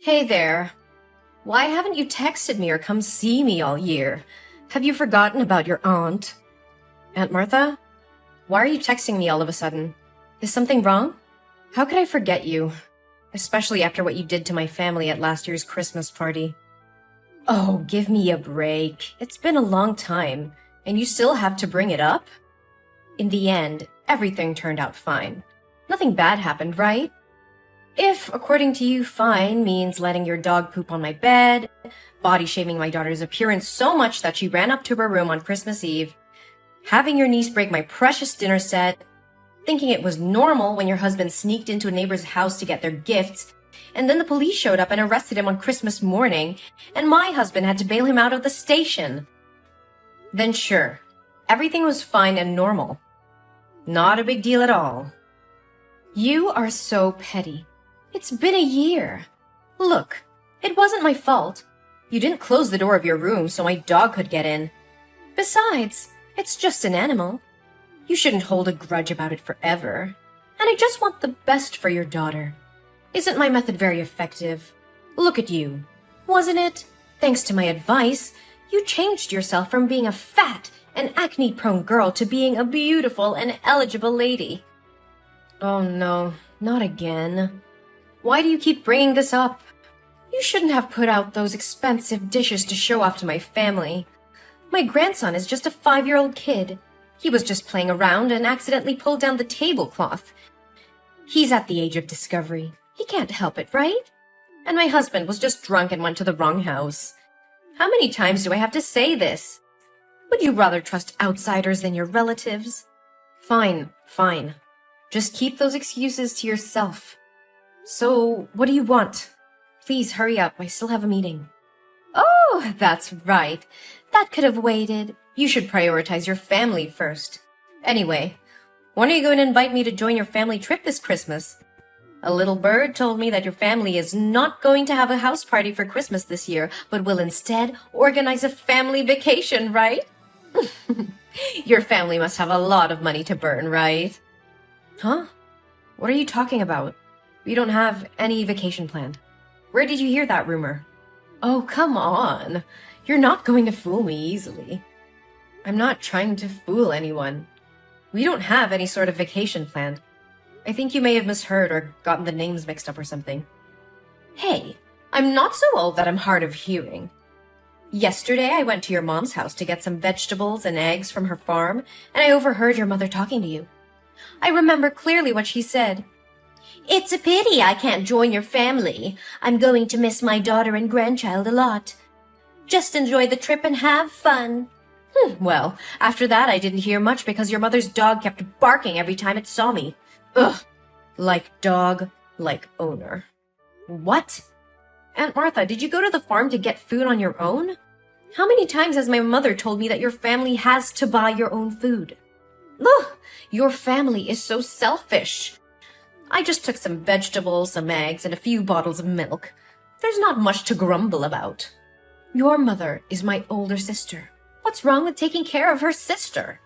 Hey there. Why haven't you texted me or come see me all year? Have you forgotten about your aunt? Aunt Martha? Why are you texting me all of a sudden? Is something wrong? How could I forget you? Especially after what you did to my family at last year's Christmas party. Oh, give me a break. It's been a long time, and you still have to bring it up? In the end, everything turned out fine. Nothing bad happened, right? If, according to you, fine means letting your dog poop on my bed, body shaming my daughter's appearance so much that she ran up to her room on Christmas Eve, having your niece break my precious dinner set, thinking it was normal when your husband sneaked into a neighbor's house to get their gifts, and then the police showed up and arrested him on Christmas morning, and my husband had to bail him out of the station. Then sure, everything was fine and normal. Not a big deal at all. You are so petty. It's been a year. Look, it wasn't my fault. You didn't close the door of your room so my dog could get in. Besides, it's just an animal. You shouldn't hold a grudge about it forever. And I just want the best for your daughter. Isn't my method very effective? Look at you. Wasn't it? Thanks to my advice, you changed yourself from being a fat and acne-prone girl to being a beautiful and eligible lady. Oh no, not again. Why do you keep bringing this up? You shouldn't have put out those expensive dishes to show off to my family. My grandson is just a 5-year-old kid. He was just playing around and accidentally pulled down the tablecloth. He's at the age of discovery. He can't help it, right? And my husband was just drunk and went to the wrong house. How many times do I have to say this? Would you rather trust outsiders than your relatives? Fine, fine. Just keep those excuses to yourself. So, what do you want? Please hurry up, I still have a meeting. Oh, that's right. That could have waited. You should prioritize your family first. Anyway, when are you going to invite me to join your family trip this Christmas? A little bird told me that your family is not going to have a house party for Christmas this year, but will instead organize a family vacation, right? Your family must have a lot of money to burn, right? Huh? What are you talking about? We don't have any vacation planned. Where did you hear that rumor? Oh, come on. You're not going to fool me easily. I'm not trying to fool anyone. We don't have any sort of vacation planned. I think you may have misheard or gotten the names mixed up or something. Hey, I'm not so old that I'm hard of hearing. Yesterday, I went to your mom's house to get some vegetables and eggs from her farm, and I overheard your mother talking to you. I remember clearly what she said. It's a pity I can't join your family. I'm going to miss my daughter and grandchild a lot. Just enjoy the trip and have fun. Well, after that I didn't hear much because your mother's dog kept barking every time it saw me. Ugh. Like dog, like owner. What? Aunt Martha, did you go to the farm to get food on your own? How many times has my mother told me that your family has to buy your own food? Ugh, your family is so selfish. I just took some vegetables, some eggs, and a few bottles of milk. There's not much to grumble about. Your mother is my older sister. What's wrong with taking care of her sister?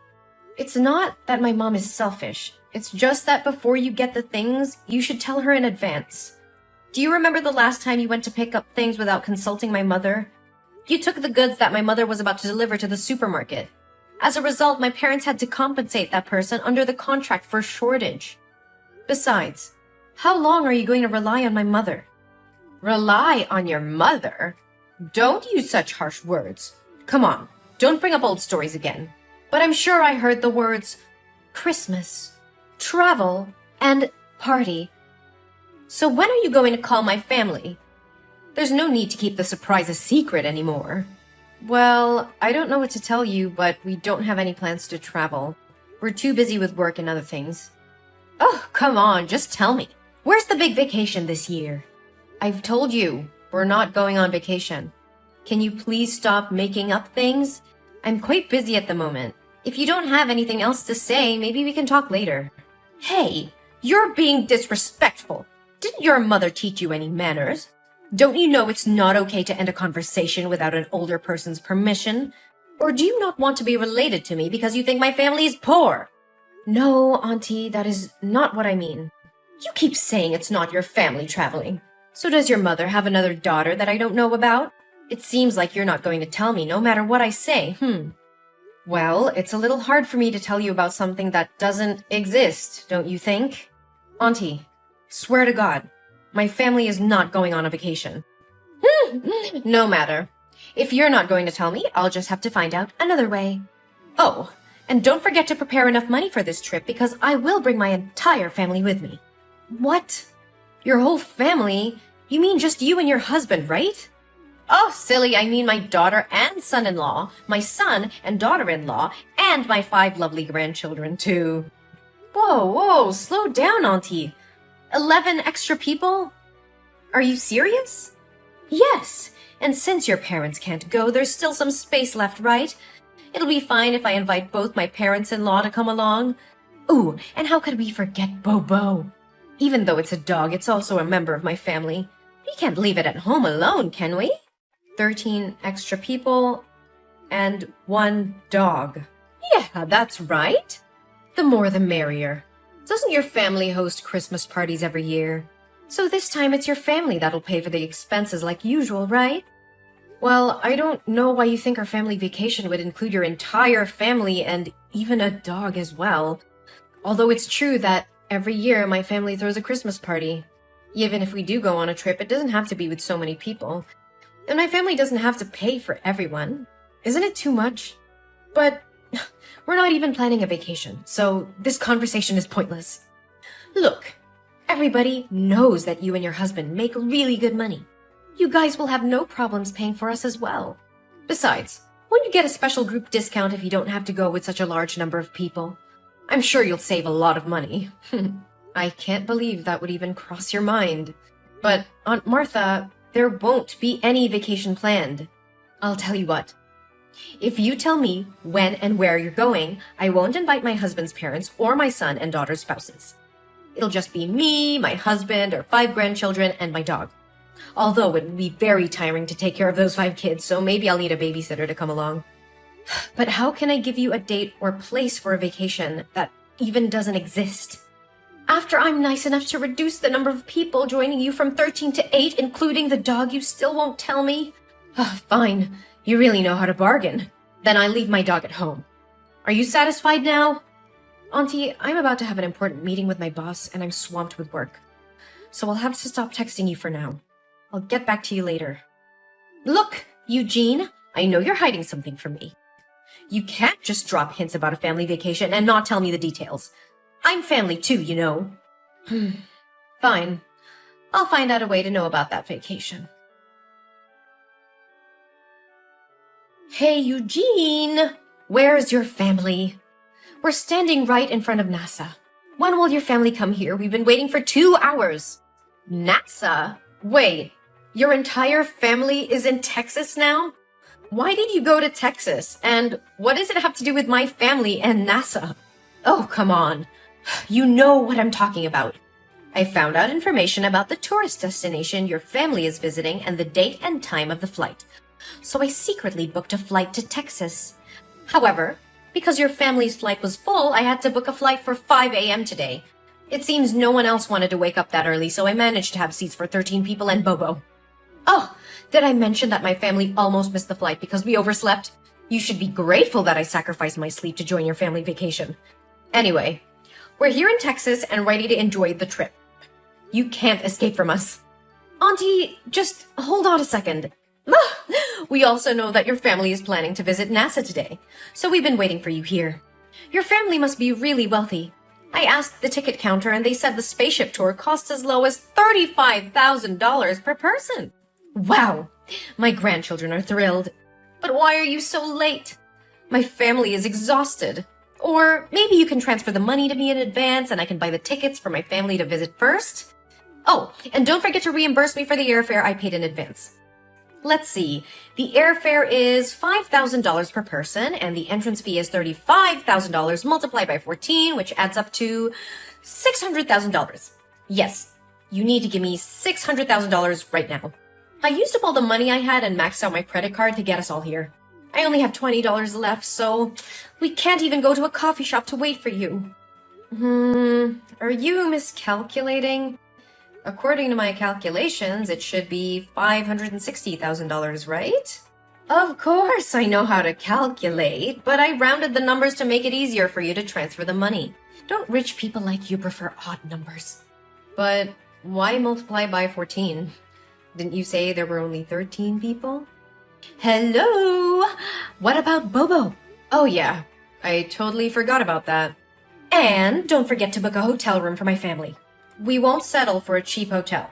It's not that my mom is selfish. It's just that before you get the things, you should tell her in advance. Do you remember the last time you went to pick up things without consulting my mother? You took the goods that my mother was about to deliver to the supermarket. As a result, my parents had to compensate that person under the contract for shortage. Besides, how long are you going to rely on my mother? Rely on your mother? Don't use such harsh words. Come on, don't bring up old stories again. But I'm sure I heard the words Christmas, travel, and party. So when are you going to call my family? There's no need to keep the surprise a secret anymore. Well, I don't know what to tell you, but we don't have any plans to travel. We're too busy with work and other things. Oh, come on, just tell me. Where's the big vacation this year? I've told you, we're not going on vacation. Can you please stop making up things? I'm quite busy at the moment. If you don't have anything else to say, maybe we can talk later. Hey, you're being disrespectful. Didn't your mother teach you any manners? Don't you know it's not okay to end a conversation without an older person's permission? Or do you not want to be related to me because you think my family is poor? No, Auntie, that is not what I mean. You keep saying it's not your family traveling. So does your mother have another daughter that I don't know about? It seems like you're not going to tell me no matter what I say. Well, it's a little hard for me to tell you about something that doesn't exist, don't you think? Auntie, swear to God, my family is not going on a vacation. No matter. If you're not going to tell me, I'll just have to find out another way. Oh, and don't forget to prepare enough money for this trip because I will bring my entire family with me. What? Your whole family? You mean just you and your husband, right? Oh, silly, I mean my daughter and son-in-law, my son and daughter-in-law, and my 5 lovely grandchildren, too. Whoa, slow down, Auntie. 11 extra people? Are you serious? Yes, and since your parents can't go, there's still some space left, right? It'll be fine if I invite both my parents-in-law to come along. Ooh, and how could we forget Bobo? Even though it's a dog, it's also a member of my family. We can't leave it at home alone, can we? 13 extra people and 1 dog. Yeah, that's right. The more the merrier. Doesn't your family host Christmas parties every year? So this time it's your family that'll pay for the expenses like usual, right? Well, I don't know why you think our family vacation would include your entire family and even a dog as well. Although it's true that every year my family throws a Christmas party. Even if we do go on a trip, it doesn't have to be with so many people. And my family doesn't have to pay for everyone. Isn't it too much? But we're not even planning a vacation, so this conversation is pointless. Look, everybody knows that you and your husband make really good money. You guys will have no problems paying for us as well. Besides, won't you get a special group discount if you don't have to go with such a large number of people? I'm sure you'll save a lot of money. I can't believe that would even cross your mind. But Aunt Martha, there won't be any vacation planned. I'll tell you what. If you tell me when and where you're going, I won't invite my husband's parents or my son and daughter's spouses. It'll just be me, my husband, our 5 grandchildren, and my dog. Although it would be very tiring to take care of those 5 kids, so maybe I'll need a babysitter to come along. But how can I give you a date or place for a vacation that even doesn't exist? After I'm nice enough to reduce the number of people joining you from 13 to 8, including the dog, you still won't tell me? Fine. You really know how to bargain. Then I leave my dog at home. Are you satisfied now? Auntie, I'm about to have an important meeting with my boss and I'm swamped with work. So I'll have to stop texting you for now. I'll get back to you later. Look, Eugene, I know you're hiding something from me. You can't just drop hints about a family vacation and not tell me the details. I'm family too, you know. Fine. I'll find out a way to know about that vacation. Hey, Eugene! Where's your family? We're standing right in front of NASA. When will your family come here? We've been waiting for 2 hours. NASA? Wait, your entire family is in Texas now? Why did you go to Texas? And what does it have to do with my family and NASA? Oh, come on. You know what I'm talking about. I found out information about the tourist destination your family is visiting and the date and time of the flight. So I secretly booked a flight to Texas. However, because your family's flight was full, I had to book a flight for 5 a.m. today. It seems no one else wanted to wake up that early, so I managed to have seats for 13 people and Bobo. Oh, did I mention that my family almost missed the flight because we overslept? You should be grateful that I sacrificed my sleep to join your family vacation. Anyway, we're here in Texas and ready to enjoy the trip. You can't escape from us. Auntie, just hold on a second. We also know that your family is planning to visit NASA today, so we've been waiting for you here. Your family must be really wealthy. I asked the ticket counter and they said the spaceship tour costs as low as $35,000 per person. Wow, my grandchildren are thrilled. But why are you so late? My family is exhausted. Or maybe you can transfer the money to me in advance and I can buy the tickets for my family to visit first. Oh, and don't forget to reimburse me for the airfare I paid in advance. Let's see. The airfare is $5,000 per person, and the entrance fee is $35,000 multiplied by 14, which adds up to $600,000. Yes, you need to give me $600,000 right now. I used up all the money I had and maxed out my credit card to get us all here. I only have $20 left, so we can't even go to a coffee shop to wait for you. Are you miscalculating? According to my calculations, it should be $560,000, right? Of course I know how to calculate, but I rounded the numbers to make it easier for you to transfer the money. Don't rich people like you prefer odd numbers? But why multiply by 14? Didn't you say there were only 13 people? Hello? What about Bobo? Oh yeah, I totally forgot about that. And don't forget to book a hotel room for my family. We won't settle for a cheap hotel.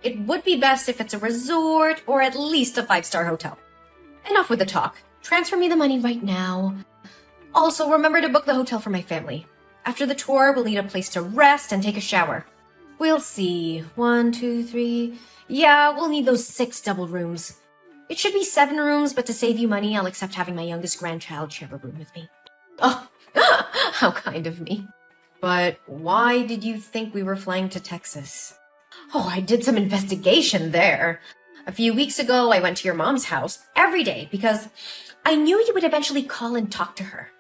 It would be best if it's a resort or at least a 5-star hotel. Enough with the talk. Transfer me the money right now. Also, remember to book the hotel for my family. After the tour, we'll need a place to rest and take a shower. We'll see. 1, 2, 3... Yeah, we'll need those 6 double rooms. It should be 7 rooms, but to save you money, I'll accept having my youngest grandchild share a room with me. Oh, how kind of me. But why did you think we were flying to Texas? Oh, I did some investigation there. A few weeks ago, I went to your mom's house every day because I knew you would eventually call and talk to her.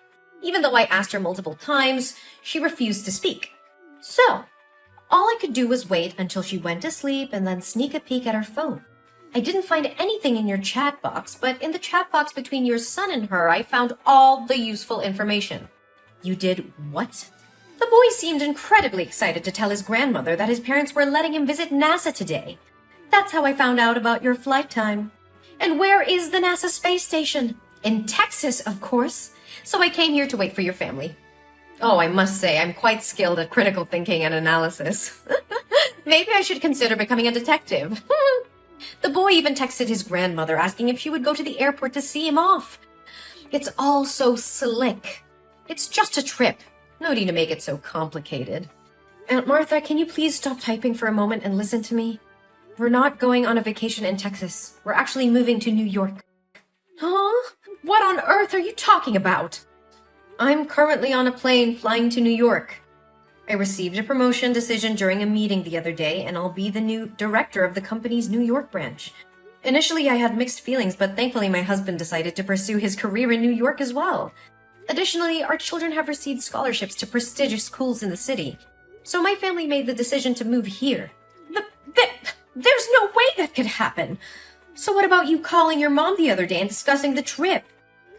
Even though I asked her multiple times, she refused to speak. So, all I could do was wait until she went to sleep and then sneak a peek at her phone. I didn't find anything in your chat box, but in the chat box between your son and her, I found all the useful information. You did what? The boy seemed incredibly excited to tell his grandmother that his parents were letting him visit NASA today. That's how I found out about your flight time. And where is the NASA space station? In Texas, of course. So I came here to wait for your family. Oh, I must say, I'm quite skilled at critical thinking and analysis. Maybe I should consider becoming a detective. The boy even texted his grandmother asking if she would go to the airport to see him off. It's all so slick. It's just a trip. No need to make it so complicated. Aunt Martha, can you please stop typing for a moment and listen to me? We're not going on a vacation in Texas. We're actually moving to New York. Huh? What on earth are you talking about? I'm currently on a plane flying to New York. I received a promotion decision during a meeting the other day, and I'll be the new director of the company's New York branch. Initially, I had mixed feelings, but thankfully my husband decided to pursue his career in New York as well. Additionally, our children have received scholarships to prestigious schools in the city, so my family made the decision to move here. There's no way that could happen! So what about you calling your mom the other day and discussing the trip?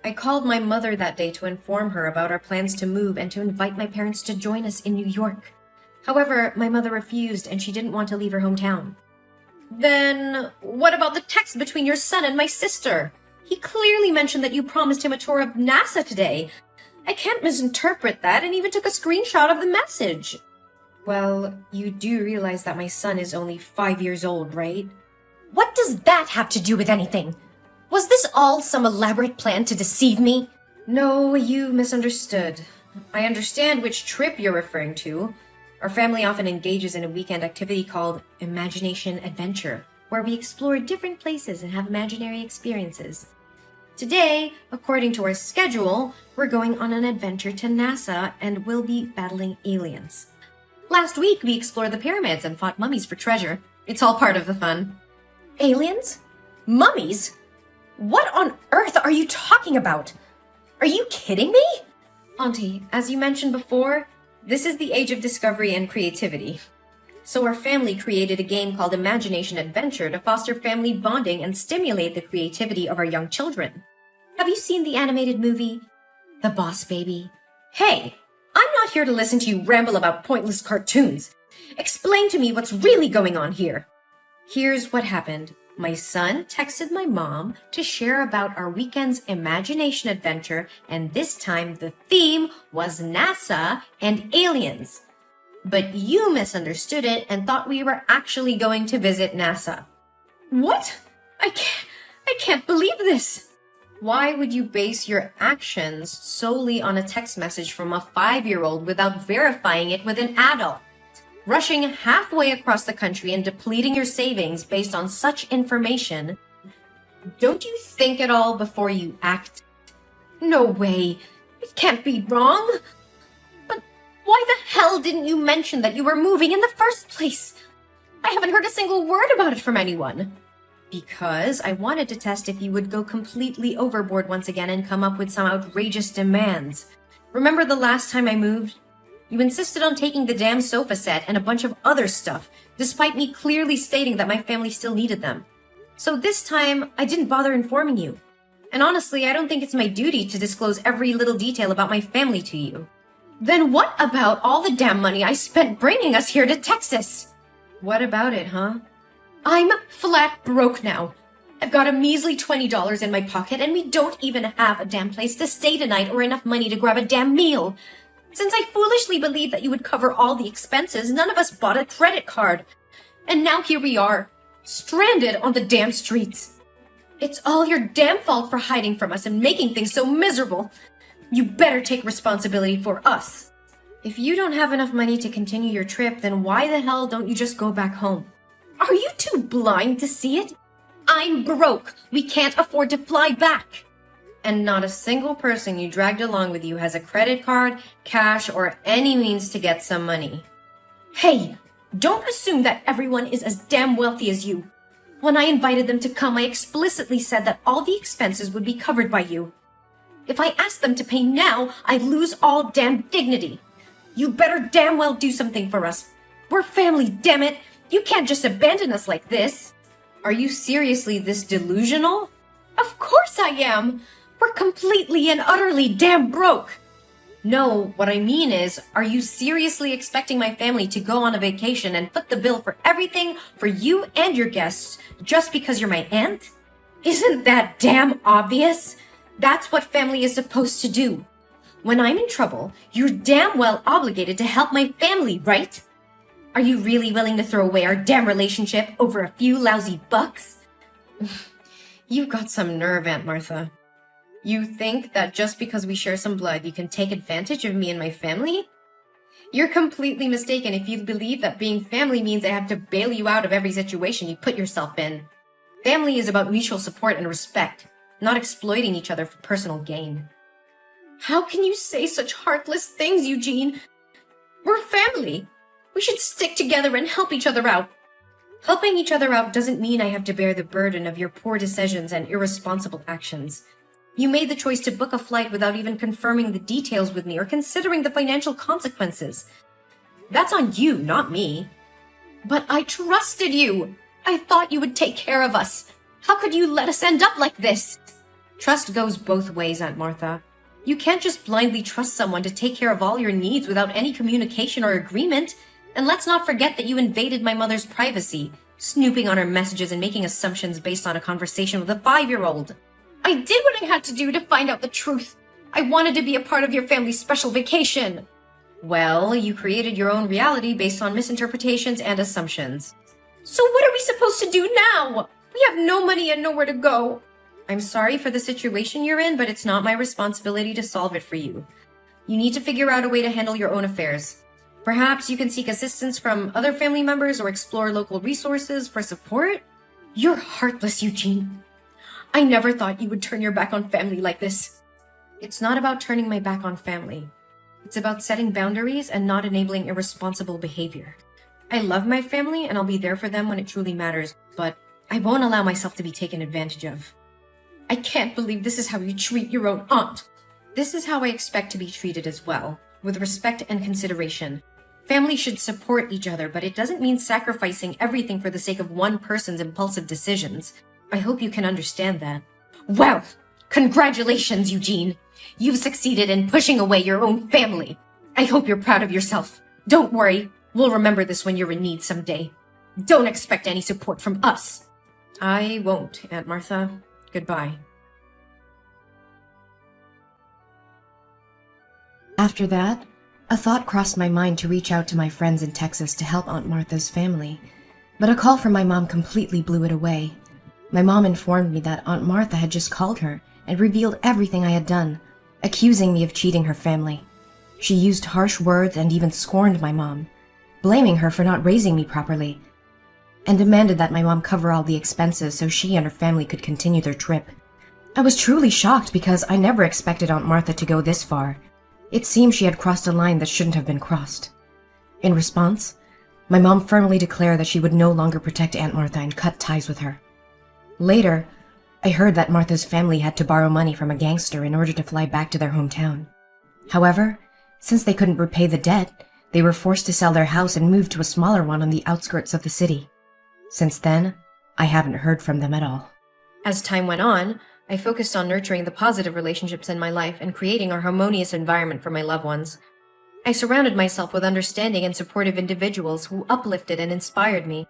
I called my mother that day to inform her about our plans to move and to invite my parents to join us in New York. However, my mother refused and she didn't want to leave her hometown. Then, what about the text between your son and my sister? He clearly mentioned that you promised him a tour of NASA today. I can't misinterpret that and even took a screenshot of the message. Well, you do realize that my son is only 5 years old, right? What does that have to do with anything? Was this all some elaborate plan to deceive me? No, you misunderstood. I understand which trip you're referring to. Our family often engages in a weekend activity called Imagination Adventure, where we explore different places and have imaginary experiences. Today, according to our schedule, we're going on an adventure to NASA and we'll be battling aliens. Last week, we explored the pyramids and fought mummies for treasure. It's all part of the fun. Aliens? Mummies? What on earth are you talking about? Are you kidding me? Auntie, as you mentioned before, this is the age of discovery and creativity. So our family created a game called Imagination Adventure to foster family bonding and stimulate the creativity of our young children. Have you seen the animated movie, The Boss Baby? Hey, I'm not here to listen to you ramble about pointless cartoons. Explain to me what's really going on here. Here's what happened. My son texted my mom to share about our weekend's imagination adventure, and this time the theme was NASA and aliens. But you misunderstood it and thought we were actually going to visit NASA. What? I can't believe this. Why would you base your actions solely on a text message from a 5-year-old without verifying it with an adult? Rushing halfway across the country and depleting your savings based on such information. Don't you think at all before you act? No way. It can't be wrong. But why the hell didn't you mention that you were moving in the first place? I haven't heard a single word about it from anyone. Because I wanted to test if you would go completely overboard once again and come up with some outrageous demands. Remember the last time I moved? You insisted on taking the damn sofa set and a bunch of other stuff, despite me clearly stating that my family still needed them. So this time, I didn't bother informing you. And honestly, I don't think it's my duty to disclose every little detail about my family to you. Then what about all the damn money I spent bringing us here to Texas? What about it, huh? I'm flat broke now. I've got a measly $20 in my pocket, and we don't even have a damn place to stay tonight or enough money to grab a damn meal. Since I foolishly believed that you would cover all the expenses, none of us bought a credit card. And now here we are, stranded on the damn streets. It's all your damn fault for hiding from us and making things so miserable. You better take responsibility for us. If you don't have enough money to continue your trip, then why the hell don't you just go back home? Are you too blind to see it? I'm broke. We can't afford to fly back. And not a single person you dragged along with you has a credit card, cash, or any means to get some money. Hey, don't assume that everyone is as damn wealthy as you. When I invited them to come, I explicitly said that all the expenses would be covered by you. If I asked them to pay now, I'd lose all damn dignity. You better damn well do something for us. We're family, damn it. You can't just abandon us like this. Are you seriously this delusional? Of course I am. We're completely and utterly damn broke. No, what I mean is, are you seriously expecting my family to go on a vacation and foot the bill for everything for you and your guests just because you're my aunt? Isn't that damn obvious? That's what family is supposed to do. When I'm in trouble, you're damn well obligated to help my family, right? Are you really willing to throw away our damn relationship over a few lousy bucks? You've got some nerve, Aunt Martha. You think that just because we share some blood, you can take advantage of me and my family? You're completely mistaken if you believe that being family means I have to bail you out of every situation you put yourself in. Family is about mutual support and respect, not exploiting each other for personal gain. How can you say such heartless things, Eugene? We're family. We should stick together and help each other out. Helping each other out doesn't mean I have to bear the burden of your poor decisions and irresponsible actions. You made the choice to book a flight without even confirming the details with me or considering the financial consequences. That's on you, not me. But I trusted you. I thought you would take care of us. How could you let us end up like this? Trust goes both ways, Aunt Martha. You can't just blindly trust someone to take care of all your needs without any communication or agreement. And let's not forget that you invaded my mother's privacy, snooping on her messages and making assumptions based on a conversation with a 5-year-old. I did what I had to do to find out the truth. I wanted to be a part of your family's special vacation. Well, you created your own reality based on misinterpretations and assumptions. So what are we supposed to do now? We have no money and nowhere to go. I'm sorry for the situation you're in, but it's not my responsibility to solve it for you. You need to figure out a way to handle your own affairs. Perhaps you can seek assistance from other family members or explore local resources for support. You're heartless, Eugene. I never thought you would turn your back on family like this. It's not about turning my back on family. It's about setting boundaries and not enabling irresponsible behavior. I love my family and I'll be there for them when it truly matters, but I won't allow myself to be taken advantage of. I can't believe this is how you treat your own aunt. This is how I expect to be treated as well, with respect and consideration. Family should support each other, but it doesn't mean sacrificing everything for the sake of one person's impulsive decisions. I hope you can understand that. Well, congratulations, Eugene. You've succeeded in pushing away your own family. I hope you're proud of yourself. Don't worry, we'll remember this when you're in need someday. Don't expect any support from us. I won't, Aunt Martha. Goodbye. After that, a thought crossed my mind to reach out to my friends in Texas to help Aunt Martha's family, but a call from my mom completely blew it away. My mom informed me that Aunt Martha had just called her and revealed everything I had done, accusing me of cheating her family. She used harsh words and even scorned my mom, blaming her for not raising me properly, and demanded that my mom cover all the expenses so she and her family could continue their trip. I was truly shocked because I never expected Aunt Martha to go this far. It seemed she had crossed a line that shouldn't have been crossed. In response, my mom firmly declared that she would no longer protect Aunt Martha and cut ties with her. Later, I heard that Martha's family had to borrow money from a gangster in order to fly back to their hometown. However, since they couldn't repay the debt, They were forced to sell their house and move to a smaller one on the outskirts of the city. Since then, I haven't heard from them at all. As time went on, I focused on nurturing the positive relationships in my life and creating a harmonious environment for my loved ones. I surrounded myself with understanding and supportive individuals who uplifted and inspired me.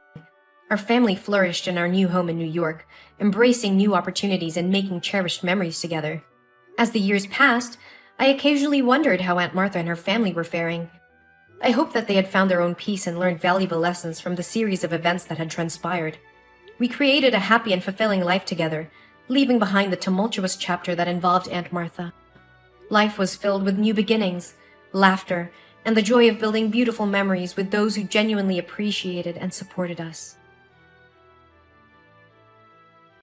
Our family flourished in our new home in New York, embracing new opportunities and making cherished memories together. As the years passed, I occasionally wondered how Aunt Martha and her family were faring. I hoped that they had found their own peace and learned valuable lessons from the series of events that had transpired. We created a happy and fulfilling life together, leaving behind the tumultuous chapter that involved Aunt Martha. Life was filled with new beginnings, laughter, and the joy of building beautiful memories with those who genuinely appreciated and supported us.